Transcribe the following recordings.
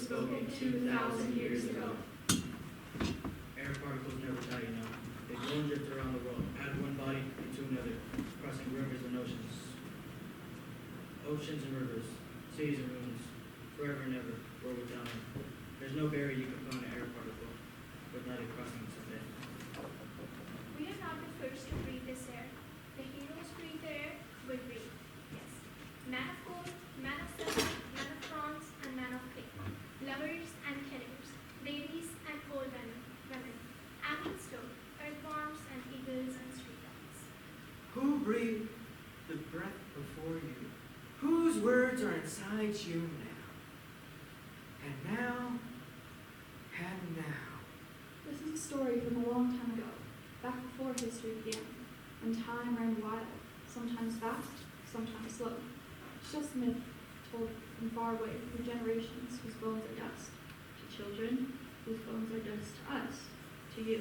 spoken 2,000 years ago. Air particles never die, you know. They go and drift around the world, out of one body into another, crossing rivers and oceans. Oceans and rivers, seas and moons, forever and ever, world without end. There's no barrier you can put on an air particle without it crossing it someday. We are not the first to breathe this air. The heroes breathe the air, we breathe. Yes. Man of gold, man of silver, man of bronze, and man of clay. Lovers and killers, ladies and old women, animals stone, earthworms and eagles and street dogs. Who breathed the breath before you? Whose words are inside you now? And now, and now. This is a story from a long time ago, back before history began, when time ran wild, sometimes fast, sometimes slow. It's just a myth told from far away through generations whose bones are dust, to children whose bones are dust to us, to you.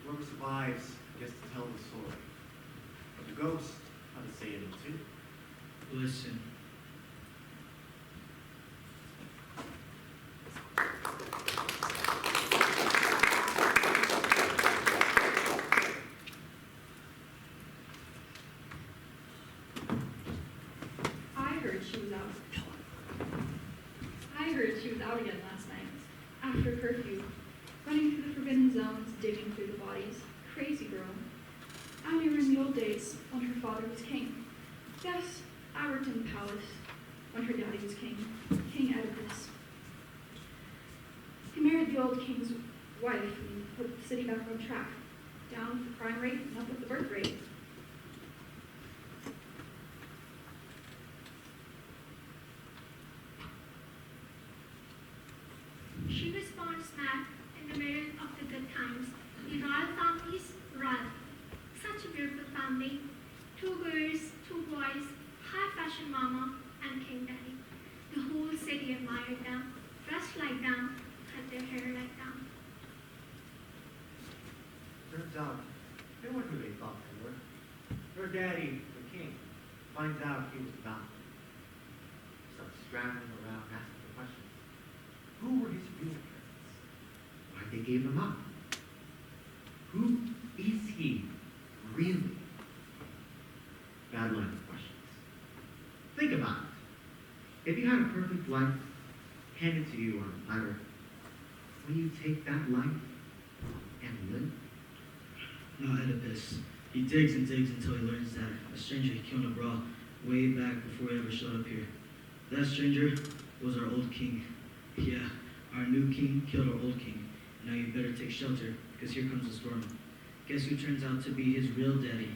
Whoever survives gets to tell the story. But the ghost had to say it too. Listen. I heard she was out again last night, after curfew, running through the forbidden zones, digging through the bodies. Crazy girl. I knew her in the old days, when her father was king. Yes, Aberton Palace, when her daddy was king, King Oedipus. He married the old king's wife and put the city back on track, down with the crime rate and up with the birth rate. She was born smack in the middle of the good times. The royal family's royal. Such a beautiful family. 2 girls, 2 boys, high fashion mama, and king daddy. The whole city admired them, dressed like them, had their hair like them. Turns out, they weren't who they thought they were. Her daddy, the king, finds out he was not. Starts scrambling around asking the questions. Who were his real parents? Why they gave him up? Who is he really? Bad line of questions. Think about it. If you had a perfect life handed to you on a platter, will you take that life and live? No, Oedipus. He digs and digs until he learns that a stranger he killed abroad way back before he ever showed up here. That stranger was our old king. Yeah, our new king killed our old king. Now you better take shelter, because here comes the storm. Guess who turns out to be his real daddy?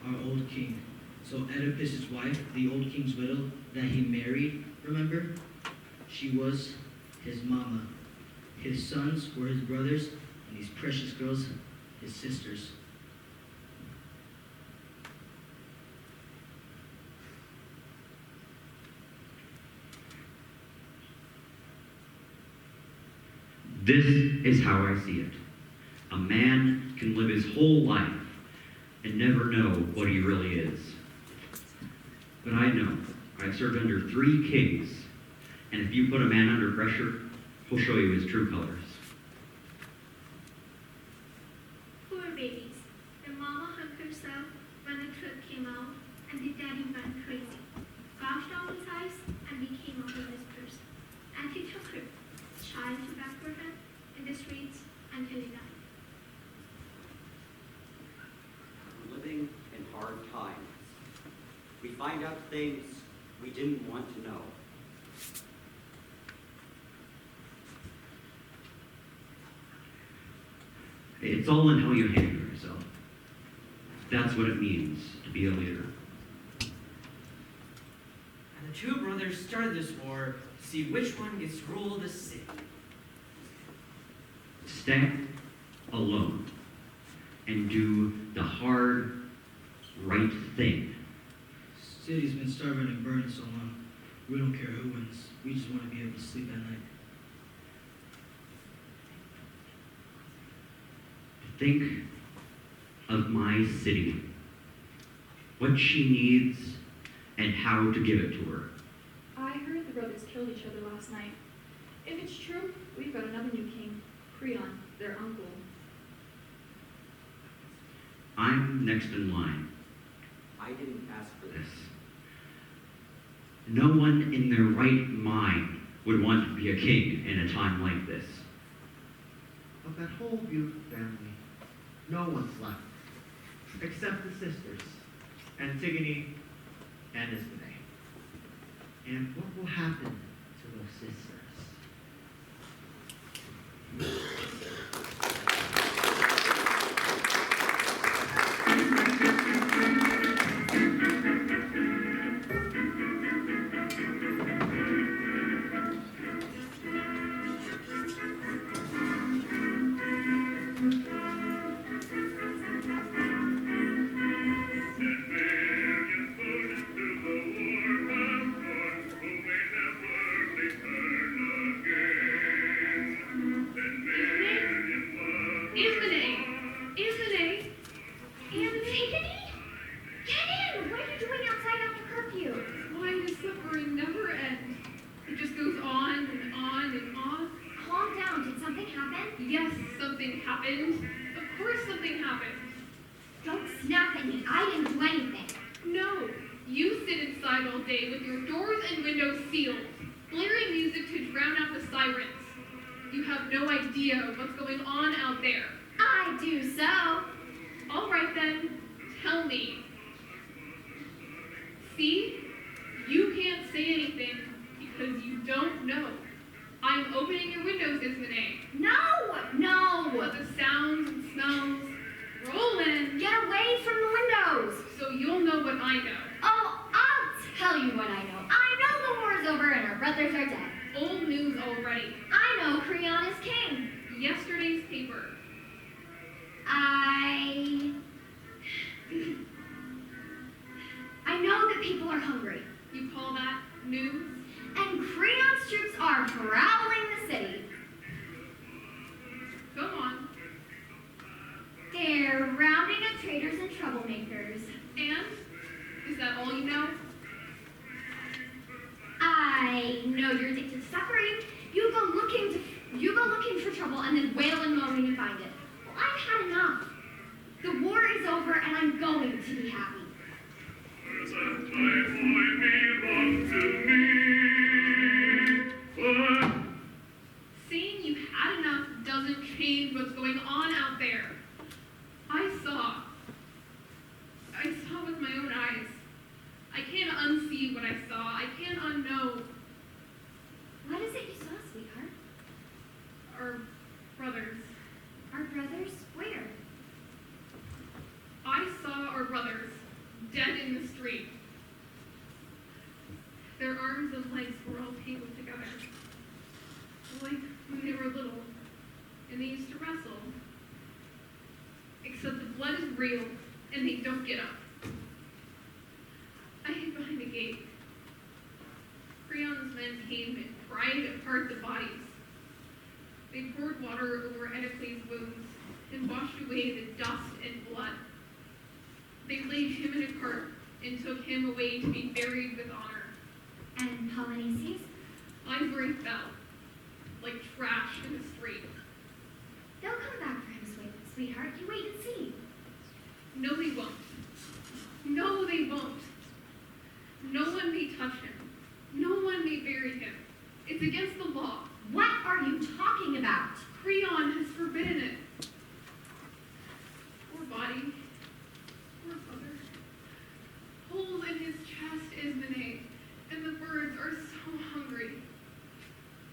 Our old king. So Oedipus' wife, the old king's widow that he married, remember? She was his mama. His sons were his brothers, and these precious girls, his sisters. This is how I see it. A man can live his whole life and never know what he really is. But I know. I've served under 3 kings, and if you put a man under pressure, he'll show you his true colors. Poor babies. The mama hung herself when the truth came out, and the daddy went crazy. Gouged out his eyes and became a homeless person. And he took her, child to back for him, in the streets until he died. We're living in hard times. We find out things we didn't want to know. It's all in how you handle yourself. That's what it means to be a leader. And the 2 brothers started this war to see which one gets to rule the city. Stand alone and do the hard, right thing. City's been starving and burning so long. We don't care who wins. We just want to be able to sleep at night. Think of my city, what she needs, and how to give it to her. I heard the brothers brothers killed each other last night. If it's true, we've got another new king, Creon, their uncle. I'm next in line. I didn't ask for this. No one in their right mind would want to be a king in a time like this. Of that whole beautiful family, no one's left, except the sisters, Antigone and Ismene. And what will happen to those sisters? Yes, something happened. Of course something happened. Don't snap at me. I didn't do anything. No, you sit inside all day with your doors and windows sealed, blaring music to drown out the sirens. You have no idea what's going on out there. I do so. All right then, tell me. See? You can't say anything because you don't know. I'm opening your windows, Ismene. No, no. Let the sounds and smells roll in. Get away from the windows. So you'll know what I know. Oh, I'll tell you what I know. I know the war is over and our brothers are dead. Old news already. I know Creon is king. Yesterday's paper. I know that people are hungry. You call that news? And Creon's troops are prowling the city. Go on. They're rounding up traitors and troublemakers. And? Is that all you know? I know you're addicted to suffering. You go looking for trouble and then wail and moan when you find it. Well, I've had enough. The war is over and I'm going to be happy. Saying you had enough doesn't change what's going on out there. I saw with my own eyes. I can't unsee what I saw. I can't unknow. What is it you saw, sweetheart? Our brothers. Our brothers? Where? I saw our brothers dead in the street. Their arms and legs were all tangled together. Like when they were little and they used to wrestle. Except the blood is real and they don't get up. I hid behind a gate. Creon's men came and pried apart the bodies. They poured water over Oedicles' wounds and washed away the dust and blood. They laid him in a cart and took him away to be buried with honor. And Polynices? Lies where he fell, like trash in the street. They'll come back for him, sweetheart. You wait and see. No, they won't. No, they won't. No one may touch him. No one may bury him. It's against the law. What are you talking about? Creon has forbidden it. Poor body. Poor brother. Holes in his chest, Ismene, and the birds are so hungry.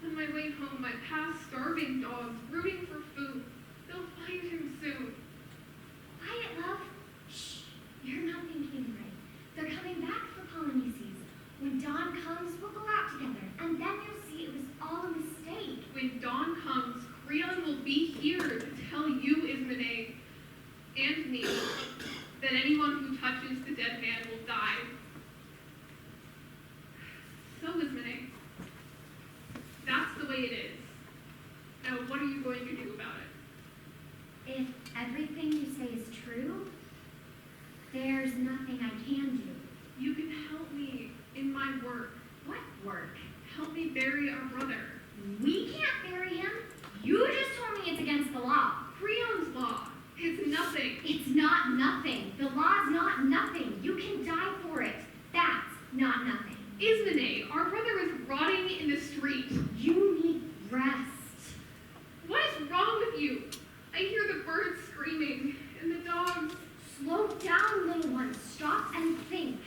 On my way home, I pass starving dogs rooting for food. They'll find him soon. Quiet, love. Shh. You're not thinking right. They're coming back for Polynices. When dawn comes, we'll go out together, and then you'll see it was all a mistake. When dawn comes, Creon will be here to tell you, Ismene, and me, that anyone who touches the dead man will die. So, Ismene, that's the way it is. Now, what are you going to do about it? If everything you say is true, there's nothing I can do. You can help me in my work. What work? Help me bury our brother? We can't bury him. You just told me it's against the law. Creon's law. It's nothing. It's not nothing. The law's not nothing. You can die for it. That's not nothing. Ismene, our brother is rotting in the street. You need rest. What is wrong with you? I hear the birds screaming and the dogs. Slow down, little one. Stop and think.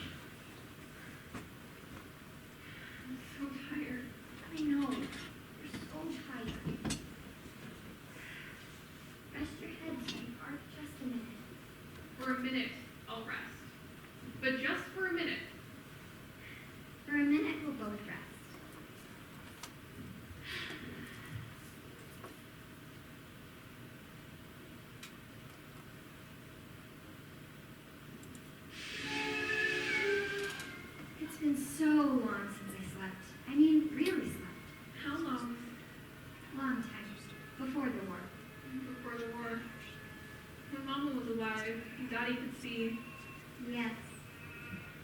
I'm so tired. I know. You're so tired. Rest your head, sweetheart. Just a minute. For a minute, I'll rest. But just for a minute. For a minute, we'll both rest. It's been so long since I slept. I mean, really slept. How long? Long time. Before the war. Before the war. When Mama was alive and Daddy could see. Yes.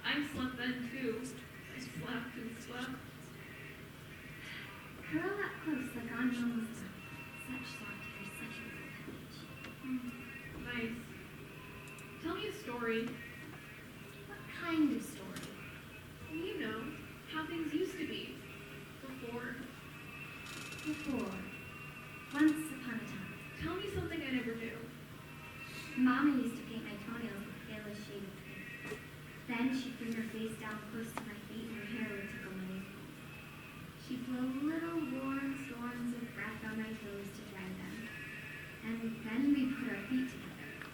I slept then too. I slept and slept. Curl up close like on Mama's lap. Such soft hair, such a little page. Nice. Tell me a story. What kind of story? You know, how things used to be. Before. Before. Once upon a time. Tell me something I never do. Mama used to paint my toenails with the palest shade of pink. Then she'd bring her face down close to my feet and her hair would tickle my nails. She'd blow little warm storms of breath on my toes to dry them. And then we put our feet together.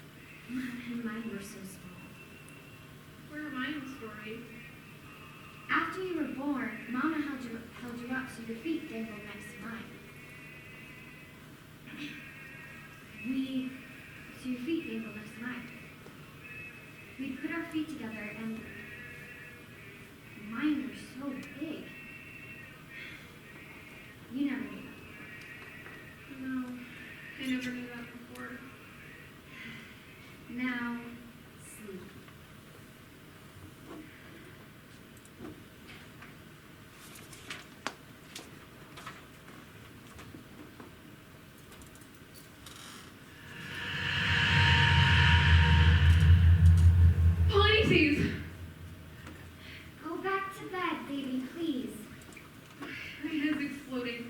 And mine were so small. Where am I in the story? After you were born, Mama held you up so your feet dangled next to mine. So your feet dangled next to mine. We put our feet together and mine were so big. You never knew that. No, I never knew that before. Now, sleep. Polynesies! Go back to bed, baby, please. My head's exploding.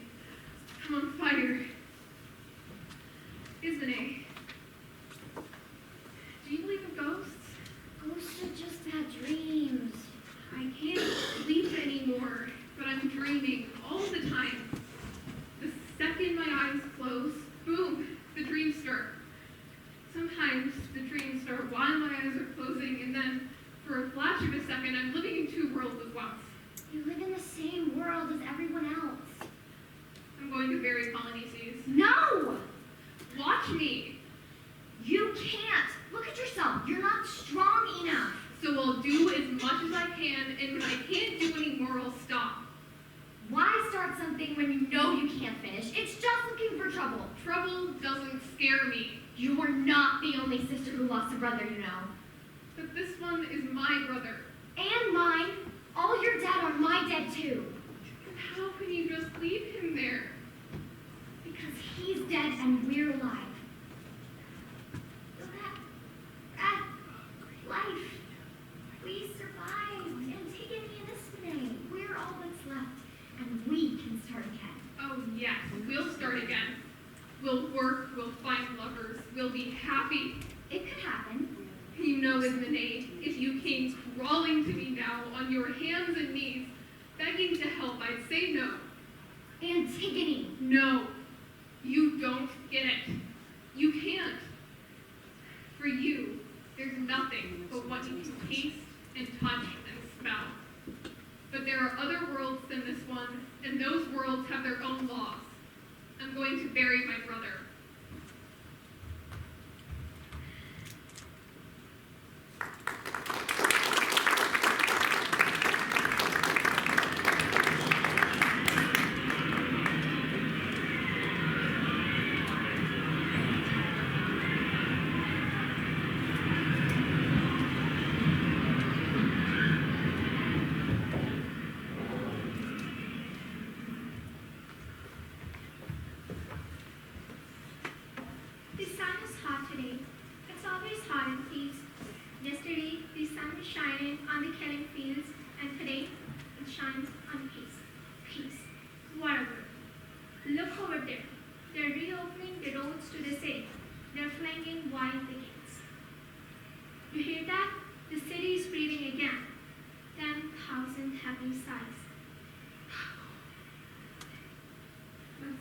I'm on fire. Ismene, do you believe in ghosts? Ghosts are just bad dreams. I can't sleep anymore, but I'm dreaming all the time. The second my eyes close, boom, the dreams start. Sometimes the dreams start while my eyes are closing, and then for a flash of a second, I'm living in two worlds at once. You live in the same world as everyone else. I'm going to bury Polynesies. No! Watch me. You can't. Look at yourself. You're not strong enough. So I'll do as much as I can, and when I can't do any more, I'll stop. Why start something when you know you can't finish? It's just looking for trouble. Trouble doesn't scare me. You're not the only sister who lost a brother, you know. But this one is my brother. And mine. All your dead are my dead too. And how can you just leave him there? Because he's dead and we're alive. That life. We survived. Antigone and Ismene. We're all that's left. And we can start again. Oh yes, we'll start again. We'll work, we'll find lovers, we'll be happy. It could happen. You know, Ismene, if you came crawling to me now on your hands and knees, begging to help, I'd say no. Antigone. No, you don't get it. You can't. For you, there's nothing but what you can taste and touch and smell. But there are other worlds than this one, and those worlds have their own laws. I'm going to bury my brother.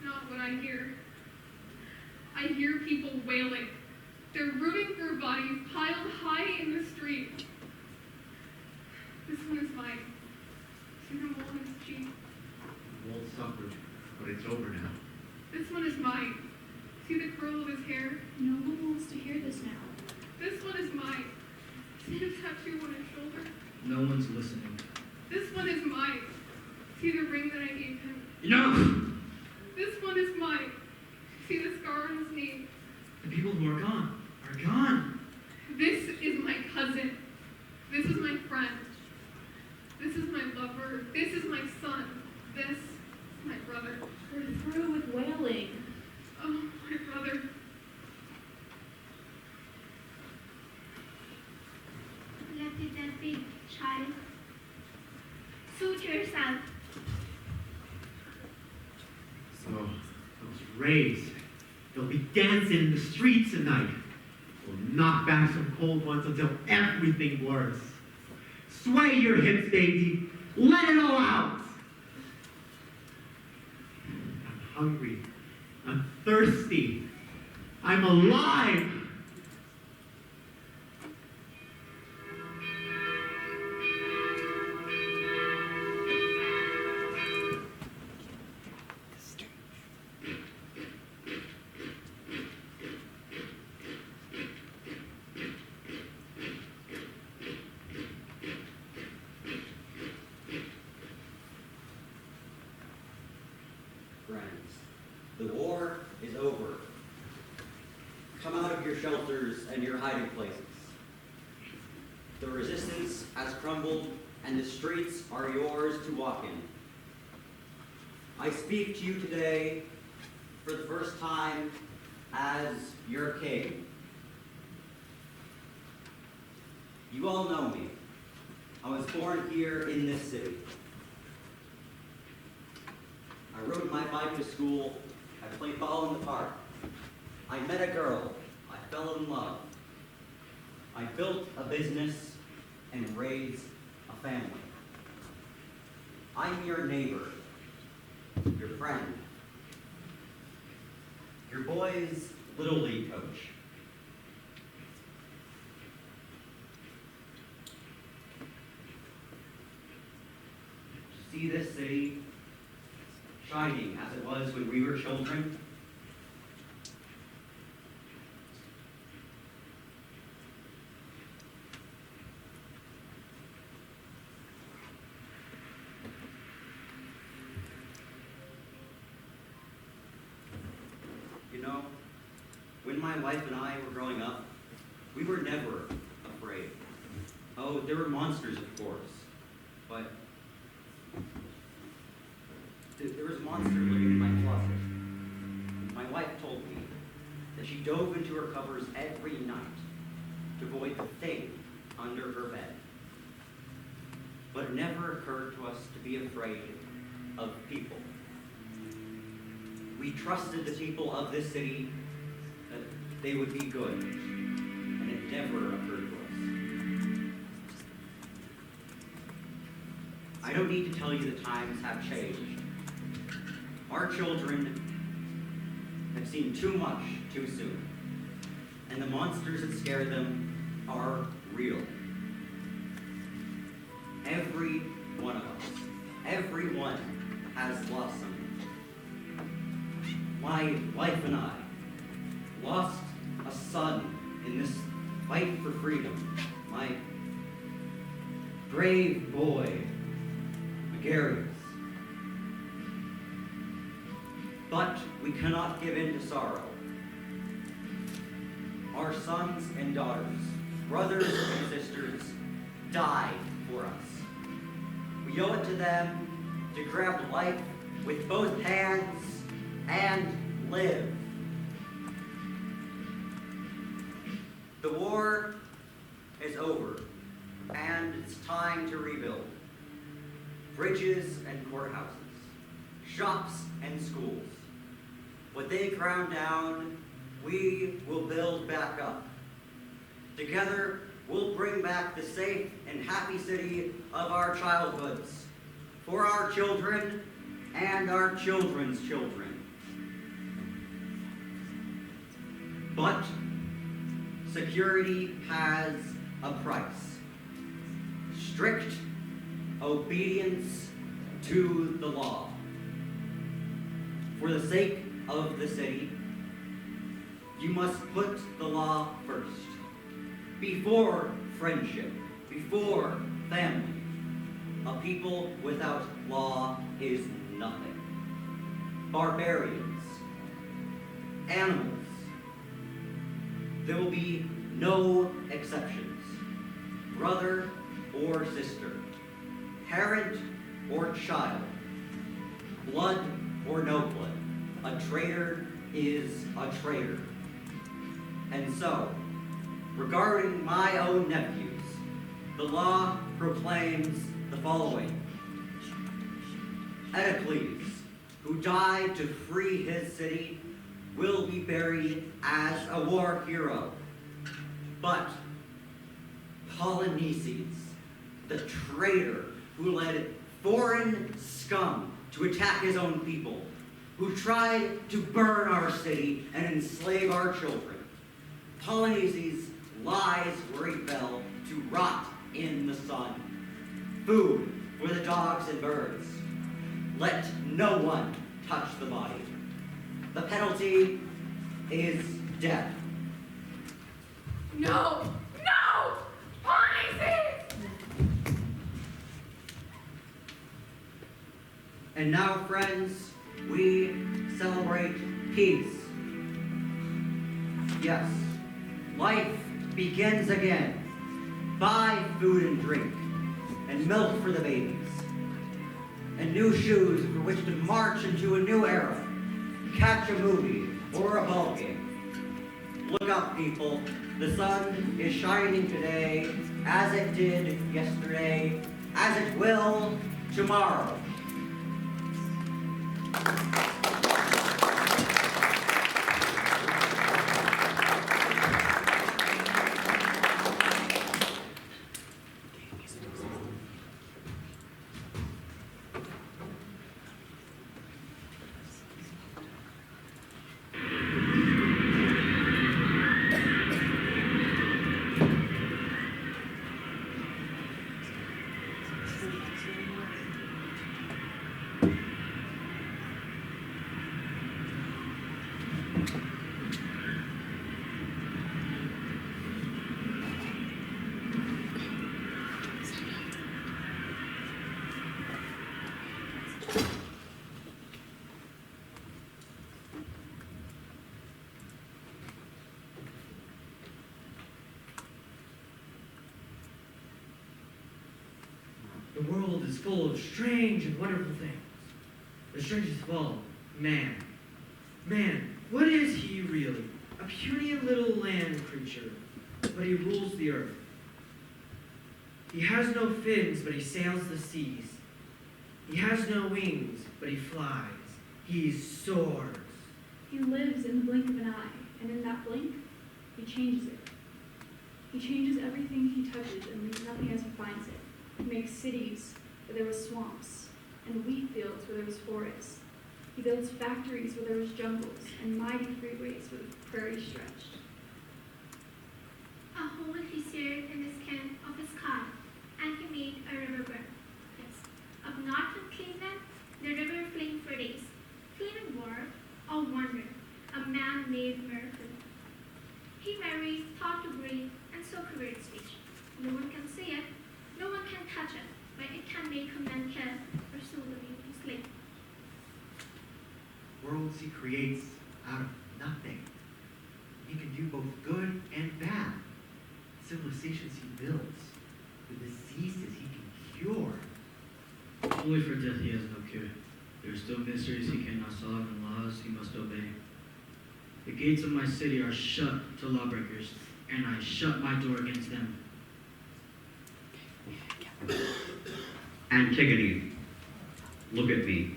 not what I hear. I hear people wailing. They're rooting for bodies piled high in the street. This one is mine. See the mole on his cheek? Won't suffer, but it's over now. This one is mine. See the curl of his hair? No one wants to hear this now. This one is mine. See the tattoo on his shoulder? No one's listening. This one is mine. See the ring that I gave him? Enough! This one is mine. See the scar on his knee? The people who are gone are gone. This is my cousin. This is my friend. This is my lover. This is my son. This is my brother. We're through with wailing. Oh, my brother. Let it that be, child. Suit yourself. So, those rays, they'll be dancing in the streets tonight. We'll knock back some cold ones until everything blurs. Sway your hips, baby. Let it all out. I'm hungry. I'm thirsty. I'm alive. Friends, the war is over. Come out of your shelters and your hiding places. The resistance has crumbled, and the streets are yours to walk in. I speak to you today for the first time as your king. You all know me. I was born here in this city. I rode my bike to school. I played ball in the park. I met a girl. I fell in love. I built a business and raised a family. I'm your neighbor, your friend, your boy's Little League coach. See this city shining as it was when we were children? You know, when my wife and I were growing up, we were never afraid. Oh, there were monsters, of course, but there was a monster living in my closet. My wife told me that she dove into her covers every night to avoid the thing under her bed. But it never occurred to us to be afraid of people. We trusted the people of this city that they would be good, and it never occurred to us. I don't need to tell you the times have changed. Our children have seen too much too soon, and the monsters that scare them are real. Every one of us, everyone has lost someone. My wife and I lost a son in this fight for freedom. My brave boy, Gregarious. But we cannot give in to sorrow. Our sons and daughters, brothers and sisters, died for us. We owe it to them to grab life with both hands and live. The war is over, and it's time to rebuild. Bridges and courthouses, shops and schools. What they ground down, we will build back up. Together, we'll bring back the safe and happy city of our childhoods for our children and our children's children. But security has a price. Strict obedience to the law. For the sake of the city, you must put the law first. Before friendship, before family. A people without law is nothing. Barbarians, animals. There will be no exceptions. Brother or sister, parent or child, blood or no blood. A traitor is a traitor. And so, regarding my own nephews, the law proclaims the following. Oedicles, who died to free his city, will be buried as a war hero. But Polynices, the traitor who led foreign scum to attack his own people, who tried to burn our city and enslave our children, Polynices lies where he fell to rot in the sun. Food for the dogs and birds. Let no one touch the body. The penalty is death. No! No! Polynices! And now, friends, we celebrate peace. Yes, life begins again. Buy food and drink, and milk for the babies, and new shoes for which to march into a new era, catch a movie or a ball game. Look up, people. The sun is shining today, as it did yesterday, as it will tomorrow. The world is full of strange and wonderful things. The strangest of all, man. Man, what is he really? A puny little land creature, but he rules the earth. He has no fins, but he sails the seas. He has no wings, but he flies. He soars. He lives in the blink of an eye, and in that blink, he changes it. He changes everything he touches and leaves nothing as he finds it. He makes cities where there was swamps, and wheat fields where there was forests. He builds factories where there was jungles, and mighty freeways where the prairie stretched. A hole he seared in the skin of his cow, and he made a river burn. Yes. Up north from Cleveland, the river flowed for days. Cleveland war, a wonder, a man-made miracle. He marries, thought to breathe, and so created speech. No one can see it, no one can touch it, but it can make a man kill or soul the people to sleep. Worlds he creates out of nothing. He can do both good and bad. Civilizations he builds. The diseases he can cure. Only for death he has no cure. There are still mysteries he cannot solve and laws he must obey. The gates of my city are shut to lawbreakers, and I shut my door against them. Antigone, look at me.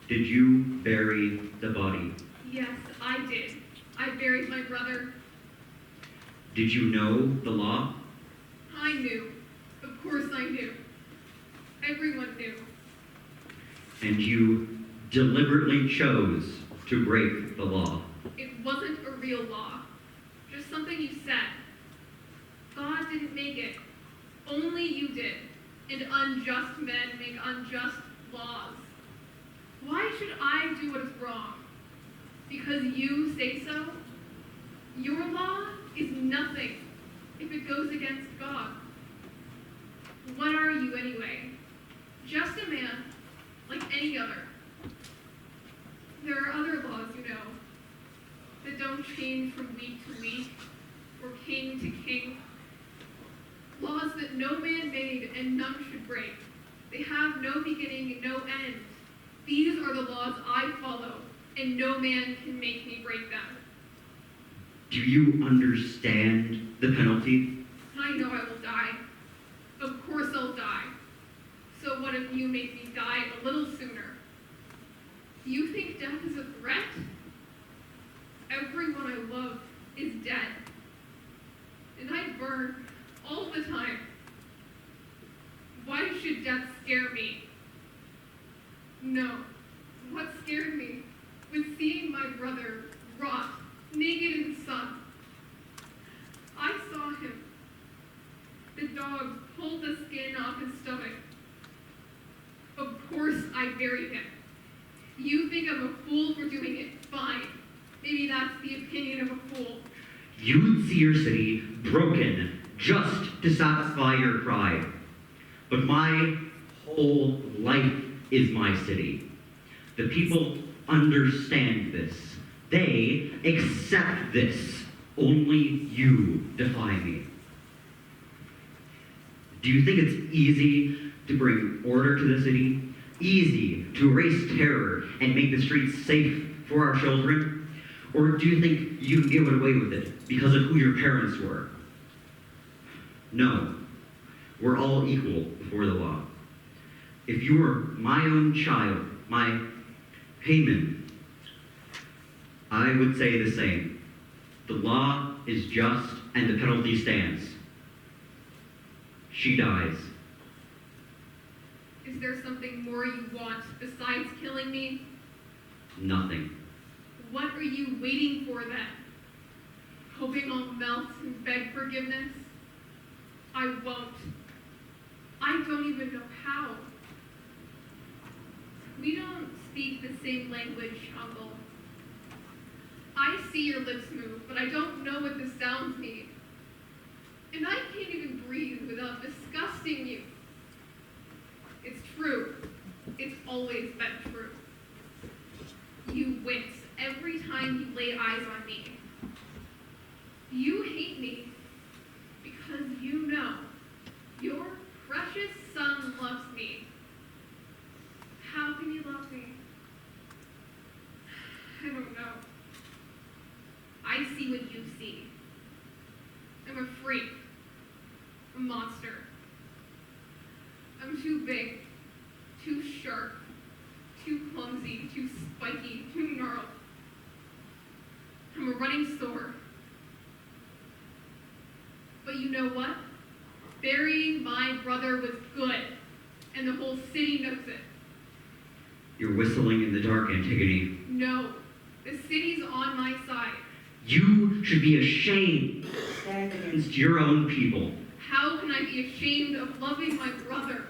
Did you bury the body? Yes, I did. I buried my brother. Did you know the law? I knew. Of course I knew. Everyone knew. And you deliberately chose to break the law. It wasn't a real law, just something you said. God didn't make it. Only you did. And unjust men make unjust laws. Why should I do what is wrong? Because you say so? Your law is nothing if it goes against God. What are you anyway? Just a man, like any other. There are other laws, you know, that don't change from week to week, or king to king. Laws that no man made and none should break. They have no beginning and no end. These are the laws I follow, and no man can make me break them. Do you understand the penalty? I know I will die. Of course I'll die. So what if you make me die a little sooner? You think death is a threat? Everyone I love is dead. And I burn all the time. Why should death scare me? No. What scared me was seeing my brother rot, naked in the sun. I saw him. The dogs pulled the skin off his stomach. Of course I buried him. You think I'm a fool for doing it? Fine. Maybe that's the opinion of a fool. You'd see your city broken just to satisfy your pride. But my whole life is my city. The people understand this. They accept this. Only you defy me. Do you think it's easy to bring order to the city? Easy to erase terror and make the streets safe for our children? Or do you think you can get away with it because of who your parents were? No. We're all equal before the law. If you were my own child, my Haman, I would say the same. The law is just and the penalty stands. She dies. Is there something more you want besides killing me? Nothing. What are you waiting for then? Hoping I'll melt and beg forgiveness? I won't. I don't even know how. We don't speak the same language, Uncle. I see your lips move, but I don't know what the sounds mean. And I can't even breathe without disgusting you. It's true. It's always been true. You wince every time you lay eyes on me. You hate me because you know your precious son loves me. How can you love me? I don't know. I see what you see. I'm a freak. A monster. I'm too big, too sharp, too clumsy, too spiky, too gnarled. I'm a running sore. But you know what? Burying my brother was good, and the whole city knows it. You're whistling in the dark, Antigone. No, the city's on my side. You should be ashamed to stand against your own people. How can I be ashamed of loving my brother?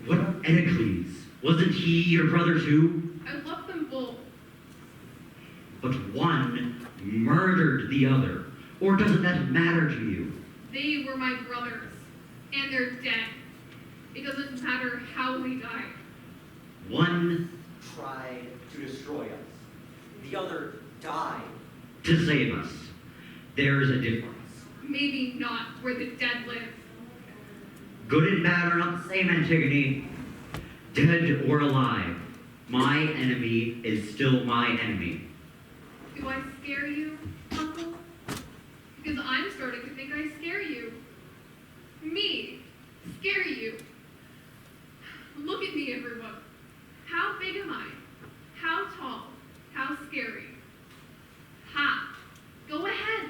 What of Edicles? Wasn't he your brother too? I love them both. But one murdered the other. Or doesn't that matter to you? They were my brothers, and they're dead. It doesn't matter how they died. One Tried to destroy us. The other died. to save us. There's a difference. Maybe not where the dead live. Good and bad are not the same, Antigone. Dead or alive, my enemy is still my enemy. Do I scare you, Uncle? Because I'm starting to think I scare you. Me, scare you. Look at me, everyone. How big am I? How tall? How scary? Ha! Go ahead.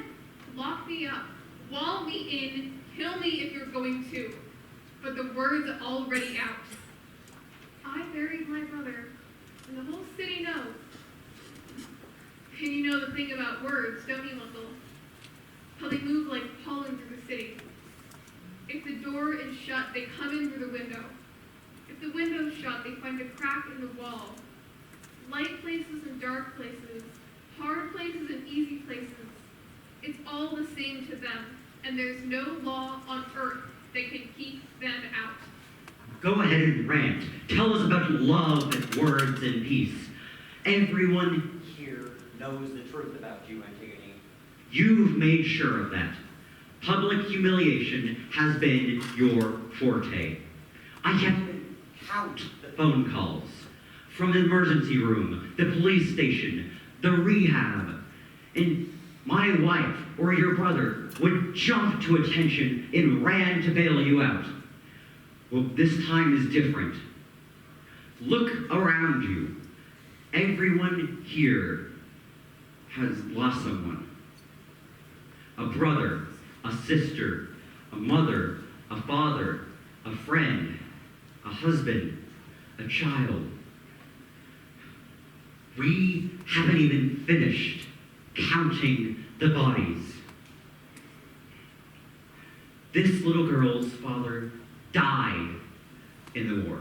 Lock me up. Wall me in. Kill me if you're going to. But the word's already out. I buried my brother. and the whole city knows. And you know the thing about words, don't you, Uncle? How they move like pollen through the city. If the door is shut, they come in through the window. If the window's shut, they find a crack in the wall. Light places and dark places, hard places and easy places. It's all the same to them, and there's no law on earth that can keep them out. Go ahead and rant. Tell us about love and words and peace. Everyone, Here knows the truth about you, Antigone. you've made sure of that. Public humiliation has been your forte. I can't even count the phone calls from the emergency room, the police station, the rehab. And my wife or your brother would jump to attention and ran to bail you out. Well, this time is different. Look around you. Everyone here has lost someone. A brother, a sister, a mother, a father, a friend, a husband, a child. We haven't even finished counting the bodies. This little girl's father died in the war,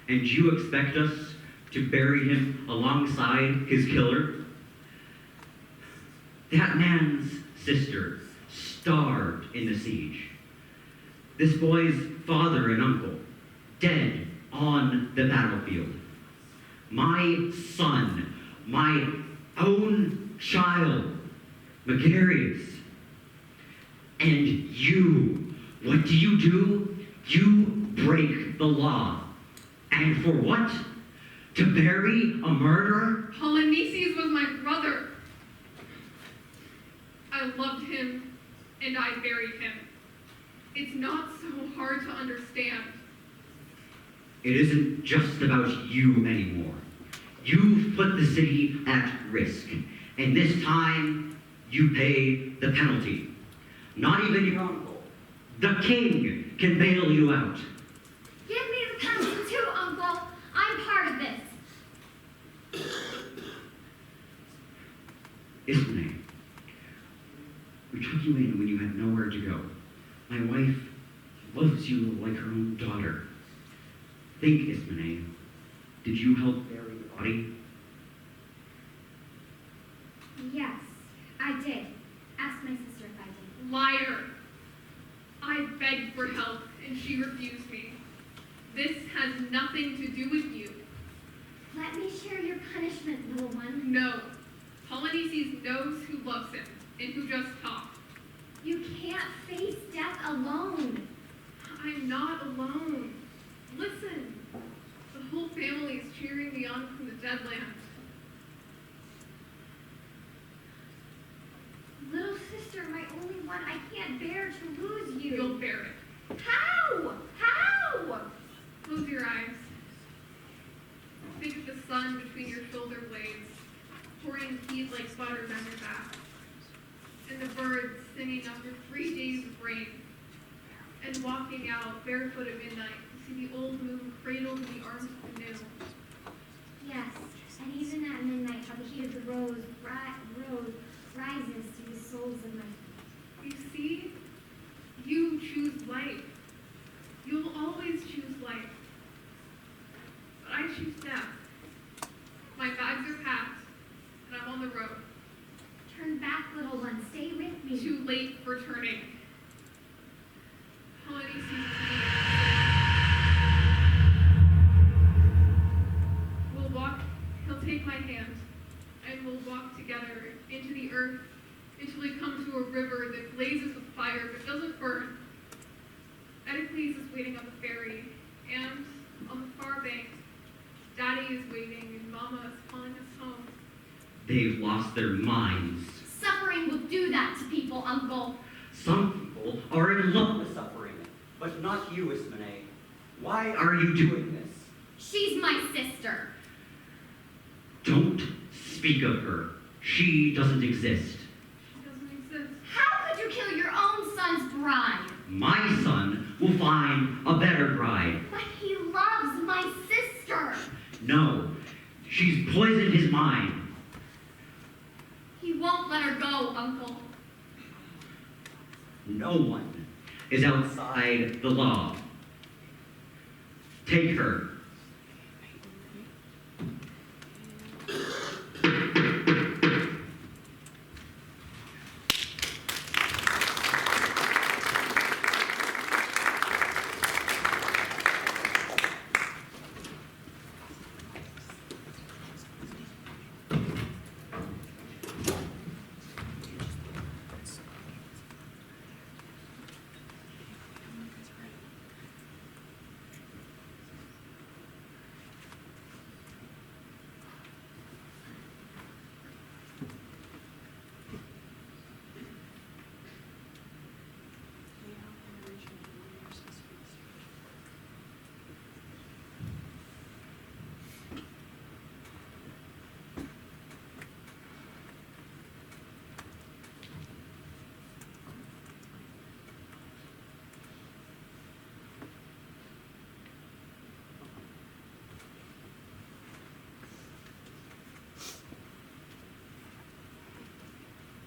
and you expect us to bury him alongside his killer? That man's sister starved in the siege. This boy's father and uncle dead on the battlefield. My son, my own child, Megarius. And you, what do? You break the law. And for what? To bury a murderer? Polynices was my brother. I loved him, and I buried him. It's not so hard to understand. It isn't just about you anymore. You've put the city at risk, and this time you pay the penalty. Not even your uncle, the king, can bail you out. Give me the penalty too, Uncle. I'm part of this. Ismene, we took you in when you had nowhere to go. My wife loves you like her own daughter. Think, Ismene, did you help bury the body? Yes, I did. Ask my sister if I did. Liar. I begged for help, and she refused me. This has nothing to do with you. Let me share your punishment, little one. No. Polynices knows who loves him, and who just talked. You can't face death alone. I'm not alone. Listen. The whole family is cheering me on from the dead land. Little sister, my only one, I can't bear to lose you. You'll bear it. How? How? Close your eyes. Think of the sun between your shoulder blades, pouring heat like butter down your back, and the birds singing after 3 days of rain, and walking out barefoot at midnight to see the old moon cradled in the arms of the new. Yes, and even at midnight, how the heat of the rose rises through the soles of my feet. You see? You choose life. You'll always choose life. But I choose death. My bags are packed, and I'm on the road. Turn back, little one. Stay with me. Too late for turning. Polynices is here. We'll walk, he'll take my hand, and we'll walk together into the earth until we come to a river that blazes with fire but doesn't burn. Edicles is waiting on the ferry, and on the far bank, Daddy is waiting and Mama is calling us home. They've lost their minds. Suffering will do that to people, Uncle. Some people are in love with With suffering, but not you, Ismene. Why Are you doing this? She's my sister. Don't speak of her. She doesn't exist. She doesn't exist. How could you kill your own son's bride? My son will find a better bride. But he loves my sister. No, She's poisoned his mind. He won't let her go, Uncle. No one is outside the law. Take her.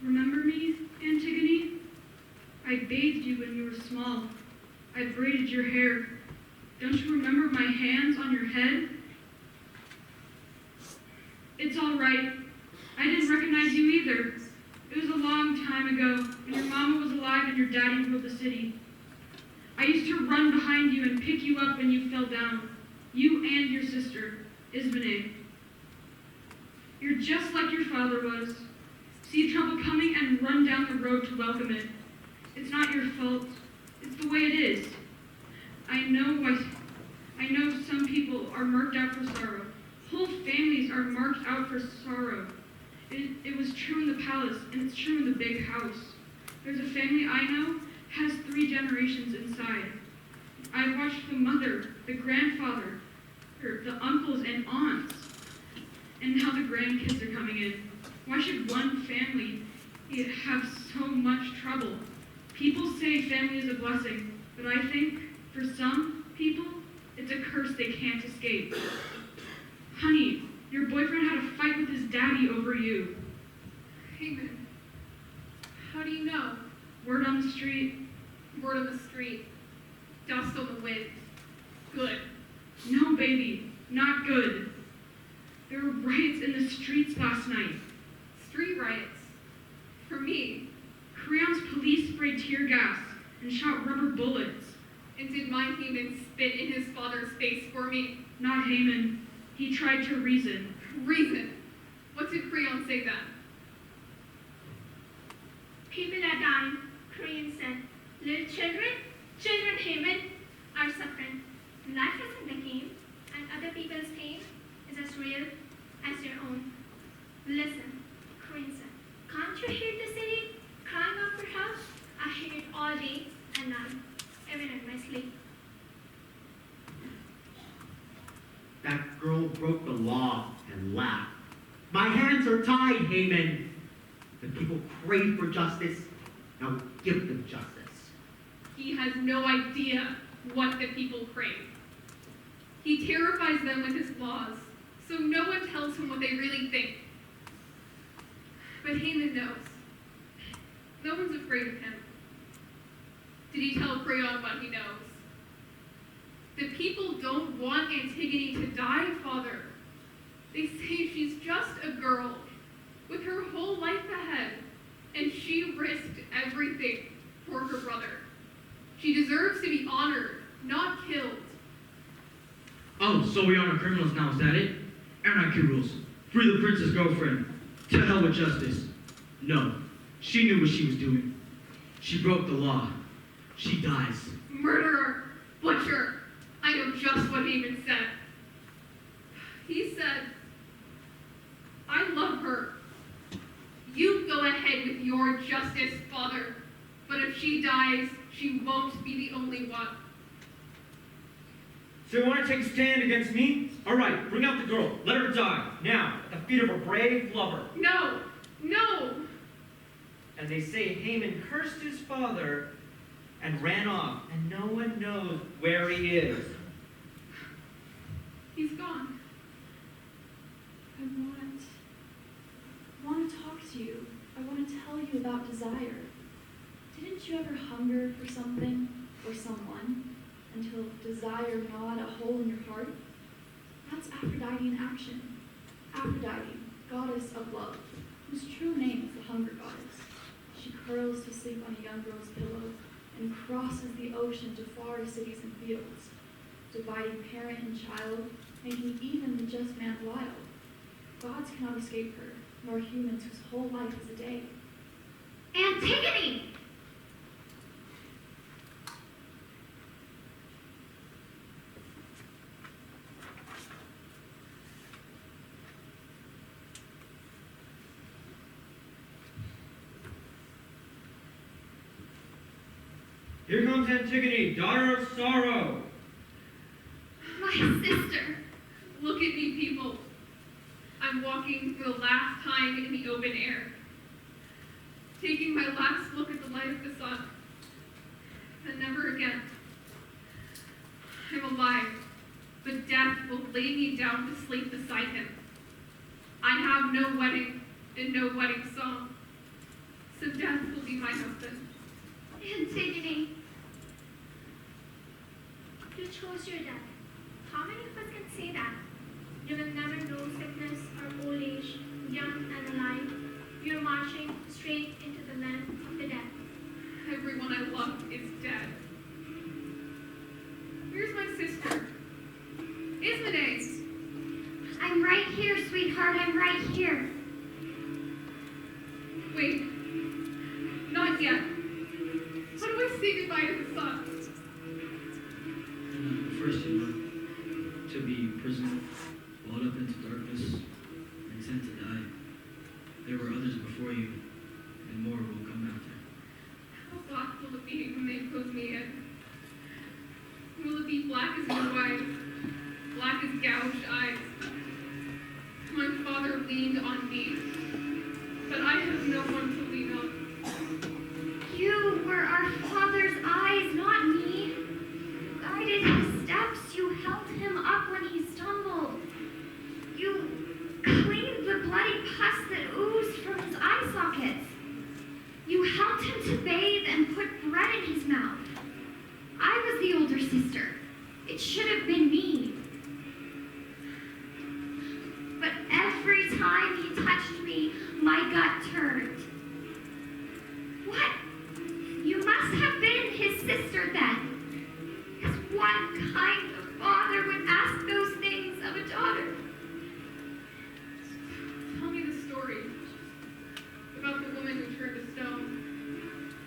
Remember me, Antigone? I bathed you when you were small. I braided your hair. Don't you remember my hands on your head? It's all right. I didn't recognize you either. It was a long time ago, when your mama was alive and your daddy ruled the city. I used to run behind you and pick you up when you fell down. You and your sister, Ismene. You're just like your father was. See trouble coming and run down the road to welcome it. It's not your fault. It's the way it is. I know some people are marked out for sorrow. Whole families are marked out for sorrow. It was true in the palace, and it's true in the big house. There's a family I know has 3 generations inside. I watched the mother, the grandfather, the uncles and aunts, and now the grandkids are coming in. Why should one family have so much trouble? People say family is a blessing, but I think for some people, it's a curse they can't escape. Honey, your boyfriend had a fight with his daddy over you. Haman, how do you know? Word on the street. Word on the street. Dust on the wind. Good. No, baby, not good. There were riots in the streets last night. Street riots. For me. Creon's police sprayed tear gas and shot rubber bullets. And did my Haman spit in his father's face for me? Not Haman. He tried to reason. Reason? What did Creon say then? People are dying, Creon said. Little children Haman, are suffering. Life isn't the game, and other people's pain is as real as your own. Listen, Creon said. Can't you hear the city crying out for help? I hear it all day and night, even in my sleep. That girl broke the law and laughed. My hands are tied, Haman. The people crave for justice. Now give them justice. He has no idea what the people crave. He terrifies them with his laws, so no one tells him what they really think. But Haman knows. No one's afraid of him. Did he tell Creon what he knows? The people don't want Antigone to die, Father. They say she's just a girl with her whole life ahead, and she risked everything for her brother. She deserves to be honored, not killed. Oh, so we honor criminals now, is that it? Anarchy rules. Free the prince's girlfriend. To hell with justice. No, she knew what she was doing. She broke the law. She dies. Murderer, butcher. I know just what Haman said. He said, I love her. You go ahead with your justice, Father. But if she dies, she won't be the only one. So you want to take a stand against me? All right, bring out the girl. Let her die. Now, at the feet of her brave lover. No, no. And they say Haman cursed his father and ran off, and no one knows where he is. He's gone. to you, I want to tell you about desire. Didn't you ever hunger for something or someone until desire gnawed a hole in your heart? That's Aphrodite in action. Aphrodite, goddess of love, whose true name is the hunger goddess. She curls to sleep on a young girl's pillow and crosses the ocean to far cities and fields, dividing parent and child, making even the just man wild. Gods cannot escape her, nor humans whose whole life is a day. Antigone! Here comes Antigone, daughter of sorrow. My sister. Look at me, people. I'm walking for the last time in the open air, taking my last look at the light of the sun, and never again. I'm alive, but death will lay me down to sleep beside him. I have no wedding and no wedding song, so death will be my husband. Antigone. You chose your death. How many of us can say that? You will never know sickness or old age, young and alive. You are marching straight into the land of the dead. Everyone I love is dead. Where's my sister? Ismenes! I'm right here, sweetheart. I'm right here. Wait. Not yet. How do I say goodbye to the sun? First, to be imprisoned, walled up into darkness, and sent to die. There were others before you, and more will come after. How black will it be when they close me in? Will it be black as no eyes, black as gouged eyes? My father leaned on me, but I have no one to lean on. You were our father's eyes, not me. You guided his steps. You held him up when he stumbled. You cleaned the bloody pus that oozed from his eye sockets. You helped him to bathe and put bread in his mouth. I was the older sister. It should have been me. But every time he touched me, my gut turned. What? You must have been his sister then. Because what kind of father would ask those things of a daughter? Tell me the story about the woman who turned to stone.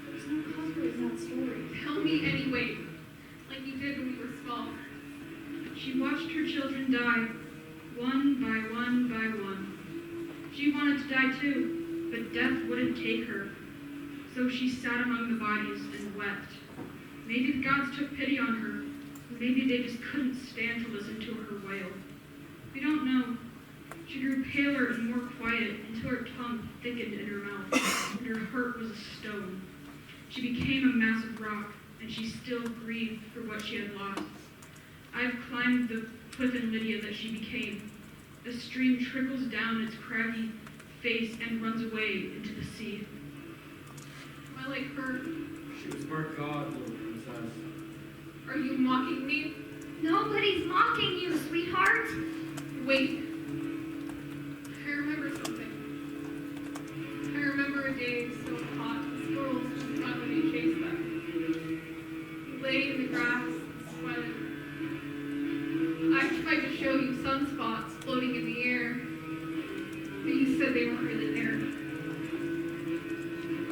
There's no comfort in that story. Tell me anyway, like you did when we were small. She watched her children die, one by one by one. She wanted to die too, but death wouldn't take her. So she sat among the bodies and wept. Maybe the gods took pity on her. Maybe they just couldn't stand to listen to her wail. We don't know. She grew paler and more quiet until her tongue thickened in her mouth, and her heart was a stone. She became a massive rock, and she still grieved for what she had lost. I have climbed the cliff in Lydia that she became. A stream trickles down its craggy face and runs away into the sea. Am I like her? She was part god, little princess. Are you mocking me? Nobody's mocking you, sweetheart. Wait. I remember something. I remember a day so hot, the squirrels just run when you chase them. You lay in the grass and sweated. I tried to show you sunspots floating in the air, but you said they weren't really there.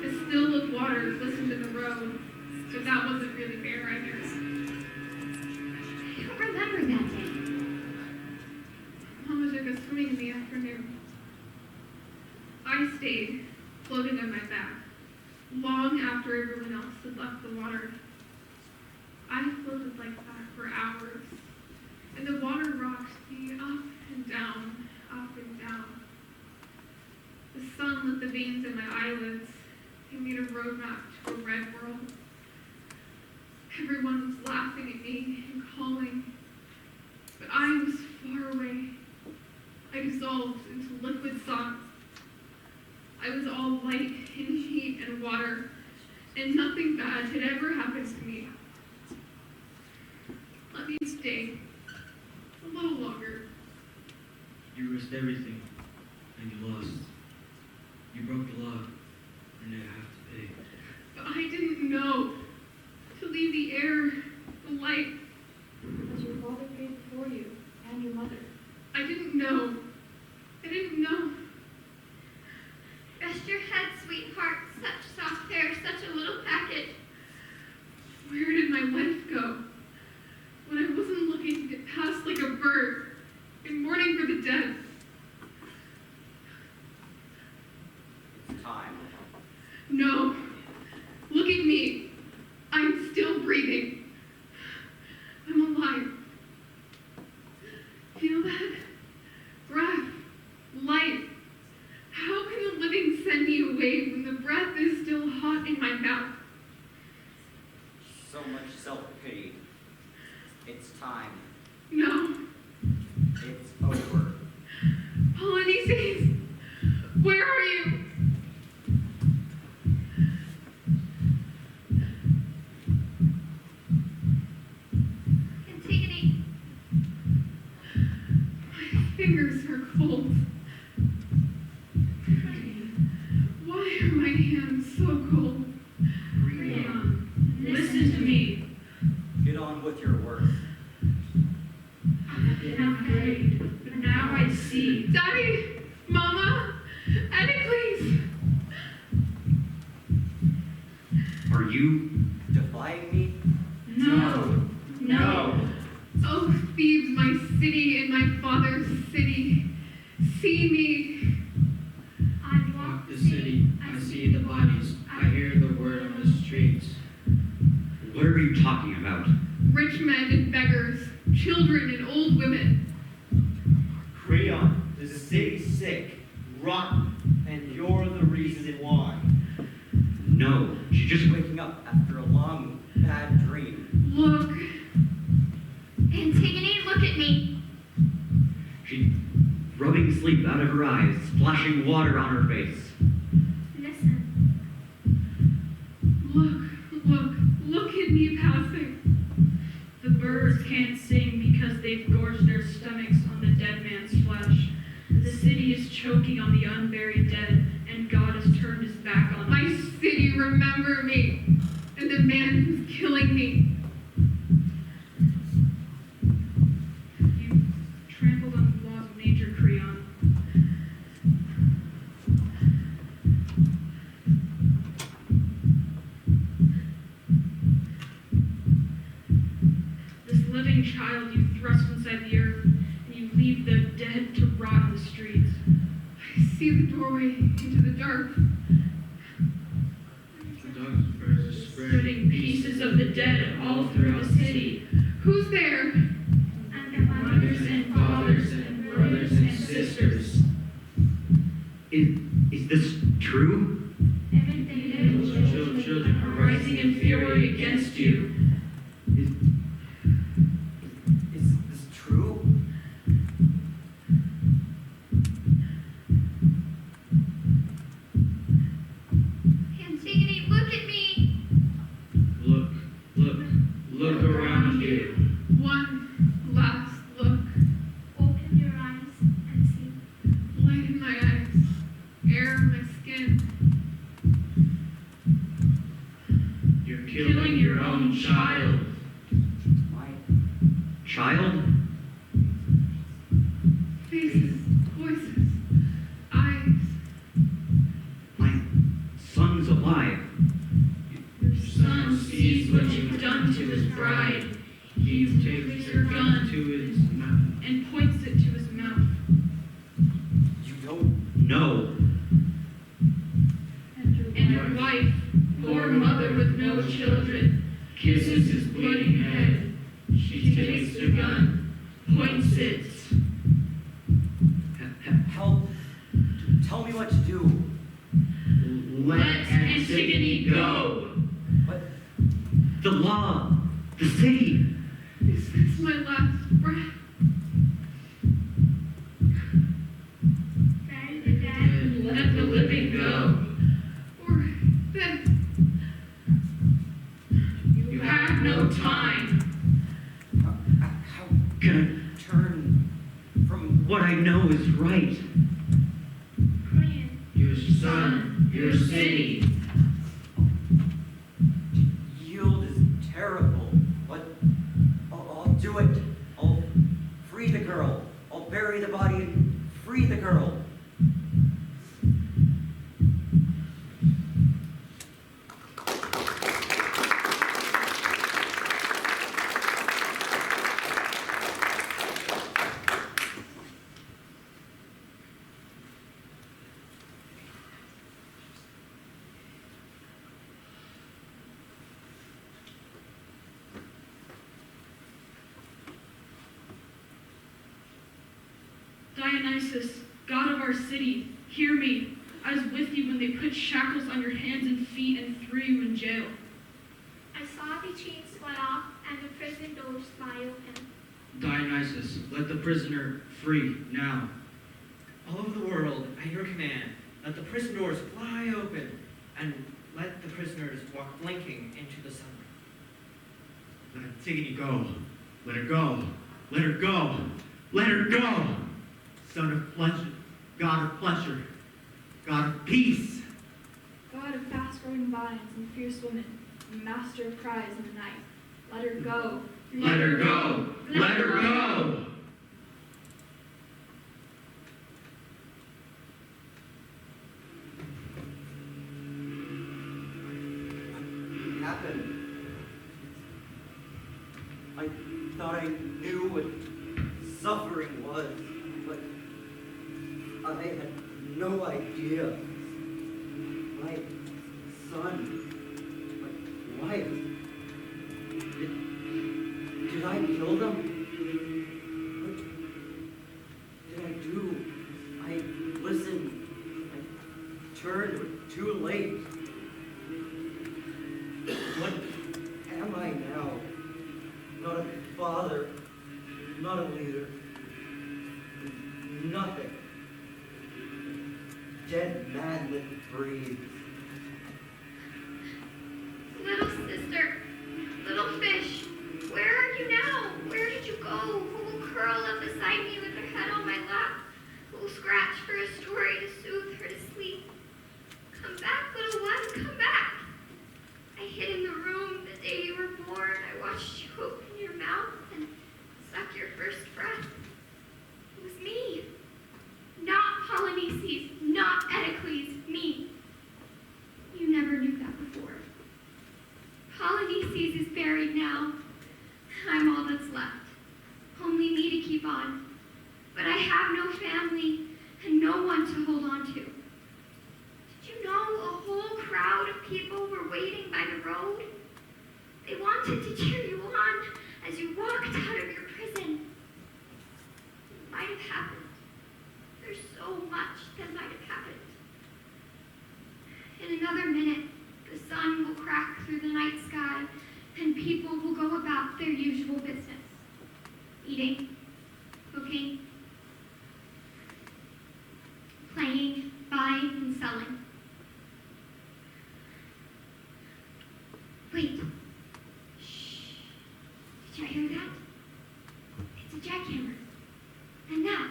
A still of water glistened in the road, but that wasn't really there either. I don't remember that day. Mama took us swimming in the afternoon. I stayed, floating on my back, long after everyone else had left the water. I floated like that for hours, and the water rocked me up and down, up and down. The sun lit the veins in my eyelids. It made a roadmap to a red world. Everyone was laughing at me and calling, but I was far away. I dissolved into liquid song. I I was all light and heat and water, and nothing bad had ever happened to me. Let me stay a little longer. You risked everything, and you lost. You broke the law, and now you have to pay. But I didn't know to leave the air, the light. As your father paid before you, and your mother. I didn't know. I didn't know. Rest your head, sweetheart. Such soft hair, such a little package. Where did my life go? When I wasn't looking to pass like a bird in mourning for the dead. It's time. No. Look at me. I'm still breathing. I'm alive. Feel that? Breath. Life. How can the living send me away when the breath is still hot in my mouth? So much self-pity. It's time. No. It's over. Polynesians, where are you? Antigone, My fingers are cold. Why are my hands so cold? Creon, listen to me. Get on with your work. I've been afraid, but now I see. Daddy, Mama, Eddie, please. Are you? Defying me? No, no. Oh, Thebes, my city and my father's city. See me. I Walk the city, I see the bodies, I hear the word on the streets. What are you talking about? Rich men and beggars, children and old women. Creon, the city's sick, rotten, and you're the reason why. No, she just Waking up after a long, bad dream. Look, Antigone, look at me. She's rubbing sleep out of her eyes, splashing water on her face. Listen. look at me passing. The birds can't sing because they've gorged their stomachs on the dead man's flesh. The city is choking on the unburied dead, and God has turned his back on My us. city, remember me, and the man who's killing me. You trampled on the laws of nature, Creon. This living child you thrust inside the earth, and you leave the dead to rot in the streets. I see the doorway into the dark. The dogs and birds are Spreading pieces of the dead all through the city. Who's there? And the Mothers and fathers and brothers and sisters. Is this true? everything Little children Are rising in fury against you. Is this true? Antigone, look at me. Look around you. One last look. Open your eyes and see. Light in my eyes. Air in my skin. You're Killing your own child. My Child? Faces, voices, eyes. My son's alive. Your son sees what you've done to his bride. He takes your gun to his mouth. and points it to his mouth. you don't. No. And your wife, poor mother with no children, kisses his bleeding head. She takes the gun, points it. Help. Tell me what to do. Let Antigone go. But The law. The city. Is this my last breath? Bury the dead. Let the living go. gonna turn from what I know is right. Creon, Your son, your city. Yield is terrible, but I'll do it. I'll free the girl. I'll bury the body and free the girl. Dionysus, god of our city, hear me. I was with you when they put shackles on your hands and feet and threw you in jail. I saw the chains fall off and the prison doors fly open. Dionysus, let the prisoner free now. All over the world, at your command, let the prison doors fly open, and let the prisoners walk blinking into the sunlight. Let Antigone go. Let her go. Let her go. Let her go. Son of pleasure, God of pleasure, God of peace. God of fast-growing vines and fierce women, master of cries in the night. Let her go. Let her go. Let her go. What happened? I thought I knew what suffering was, but I had no idea. My son, my wife, did I kill them? What did I do? I listened. I turned, but too late. What am I now? Not a father, not a leader, nothing. Dead man that breathes. Little sister, little fish, where are you now? Where did you go? Who will curl up beside me with her head on my lap? Who will scratch for a story to soothe her to sleep? Come back, little one, come back. I hid in the room the day you were born. I watched you open your mouth and suck your first breath. It was me. Not Polynices, not Eteocles, me. You never knew that before. Polynices is buried now. I'm all that's left. Only me to keep on. But I have no family and no one to hold on to. Did you know a whole crowd of people were waiting by the road? They wanted to cheer you on as you walked out of your prison. It might have happened. There's so much that might have happened. In another minute, the sun will crack through the night sky, and people will go about their usual business. Eating, cooking, playing, buying, and selling. Wait. Shh. Did you hear that? It's a jackhammer. And that,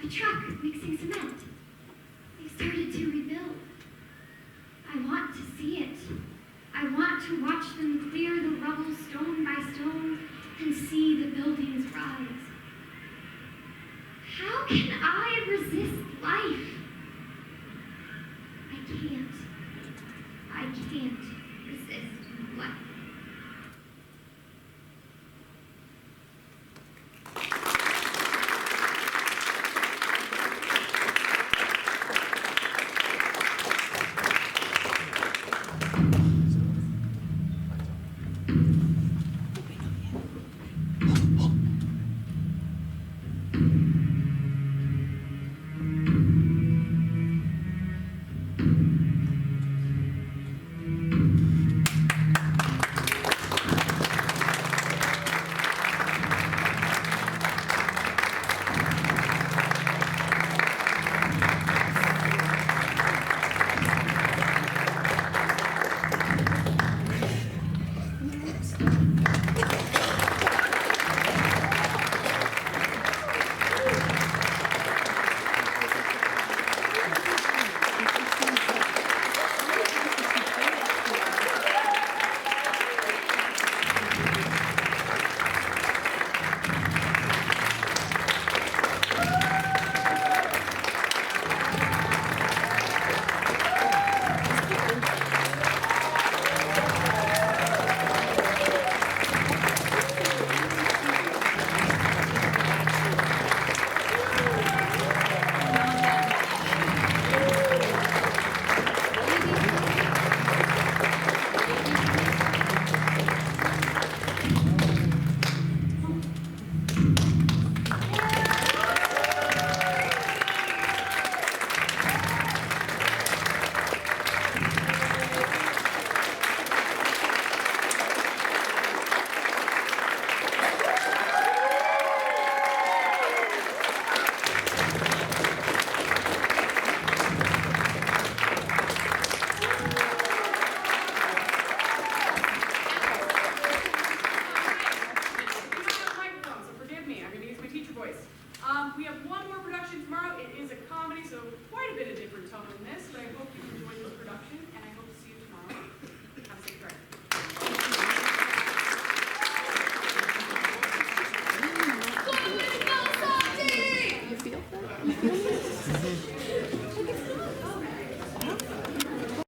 a truck mixing cement. They've started to rebuild. I want to see it. I want to watch them clear the rubble stone by stone and see the buildings rise. How can